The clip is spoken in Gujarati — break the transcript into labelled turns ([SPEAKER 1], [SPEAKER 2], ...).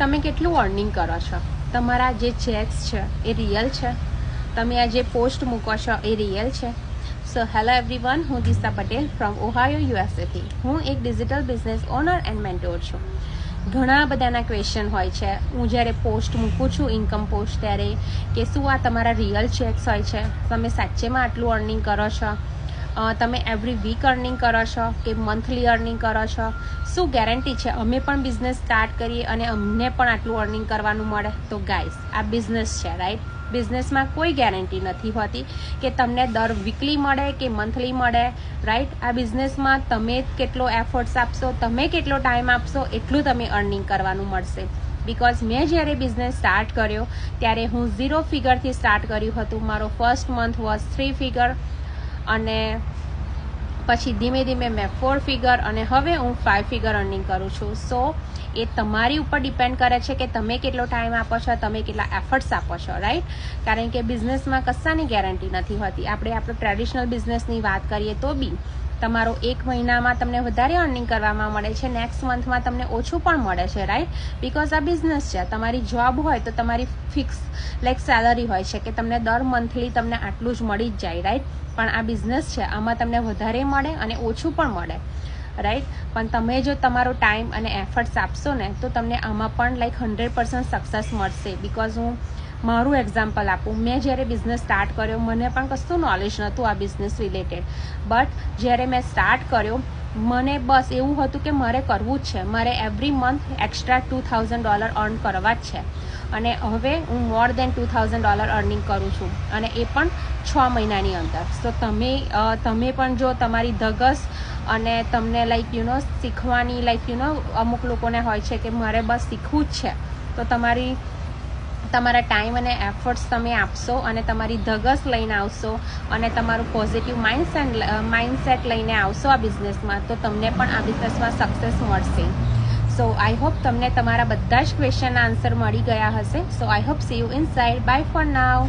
[SPEAKER 1] તમે કેટલું અર્નિંગ કરો છો, તમારા જે ચેક્સ છે એ રિયલ છે, તમે આ જે પોસ્ટ મૂકો છો એ રિયલ છે. સો હેલો એવરીવન, હું દિશા પટેલ ફ્રોમ ઓહાયો યુએસએથી. હું એક digital business owner and mentor છું. ઘણા બધાના ક્વેશ્ચન હોય છે હું જ્યારે પોસ્ટ મૂકું છું ઇન્કમ પોસ્ટ ત્યારે, કે શું આ તમારા રિયલ ચેક્સ હોય છે, તમે સાચેમાં આટલું અર્નિંગ કરો છો, તમે એવરી વીક અર્નિંગ કરો છો કે મંથલી અર્નિંગ કરો છો, શું ગેરંટી છે અમે પણ બિઝનેસ સ્ટાર્ટ કરીએ અને અમને પણ આટલું અર્નિંગ કરવાનું મળે? તો ગાઈસ, આ બિઝનેસ છે, રાઈટ? બિઝનેસમાં કોઈ ગેરંટી નથી હોતી કે તમને દર વીકલી મળે કે મંથલી મળે, રાઈટ? આ બિઝનેસમાં તમે કેટલો એફર્ટ્સ આપશો, તમે કેટલો ટાઈમ આપશો, એટલું તમે અર્નિંગ કરવાનું મળશે. બિકોઝ મેં જ્યારે બિઝનેસ સ્ટાર્ટ કર્યો ત્યારે હું 0 ફિગરથી સ્ટાર્ટ કર્યું હતું. મારો ફર્સ્ટ મંથ વોઝ 3 ફિગર, અને પછી ધીમે ધીમે મેં 4 ફિગર, અને હવે હું 5 ફિગર અર્નિંગ કરું છું. સો એ તમારી ઉપર ડિપેન્ડ કરે છે કે તમે કેટલો ટાઈમ આપો છો, તમે કેટલા એફર્ટ્સ આપો છો, રાઈટ? કારણ કે બિઝનેસમાં કશાની ગેરંટી નથી હોતી. આપણે ટ્રેડિશનલ બિઝનેસની વાત કરીએ તો બી તમારો 1 મહિનામાં તમને વધારે અર્નિંગ કરવામાં મળે છે, નેક્સ્ટ મંથમાં તમને ઓછું પણ મળે છે, રાઈટ? બિકોઝ આ બિઝનેસ છે. તમારી જોબ હોય તો તમારી ફિક્સ સેલરી હોય છે કે તમને દર મંથલી તમને આટલું જ મળી જ જાય, રાઈટ? પણ આ બિઝનેસ છે, આમાં તમને વધારે મળે અને ઓછું પણ મળે, રાઈટ? પણ તમે જો તમારો ટાઈમ અને એફર્ટ્સ આપશો ને તો તમને આમાં પણ 100% સક્સેસ મળશે. બિકોઝ હું મારું એક્ઝામ્પલ આપું, મેં જ્યારે બિઝનેસ સ્ટાર્ટ કર્યો મને પણ કશું નોલેજ નહોતું આ બિઝનેસ રિલેટેડ, બટ જ્યારે મેં સ્ટાર્ટ કર્યો મને બસ એવું હતું કે મારે કરવું જ છે, મારે એવરી મંથ એક્સ્ટ્રા $2000 અર્ન કરવા જ છે. અને હવે હું મોર દેન $2000 અર્નિંગ કરું છું, અને એ પણ 6 મહિનાની અંદર. સો તમે પણ જો તમારી ધગસ અને તમને શીખવાની અમુક લોકોને હોય છે કે મારે બસ શીખવું જ છે, તો તમારા ટાઈમ અને એફર્ટ્સ તમે આપશો અને તમારી ધગસ લઈને આવશો અને તમારું પોઝિટિવ માઇન્ડસેટ લઈને આવશો આ બિઝનેસમાં, તો તમને પણ આ બિઝનેસમાં સક્સેસ મળશે. સો આઈ હોપ તમને તમારા બધા જ ક્વેશ્ચનના આન્સર મળી ગયા હશે. So I hope see you inside. Bye for now.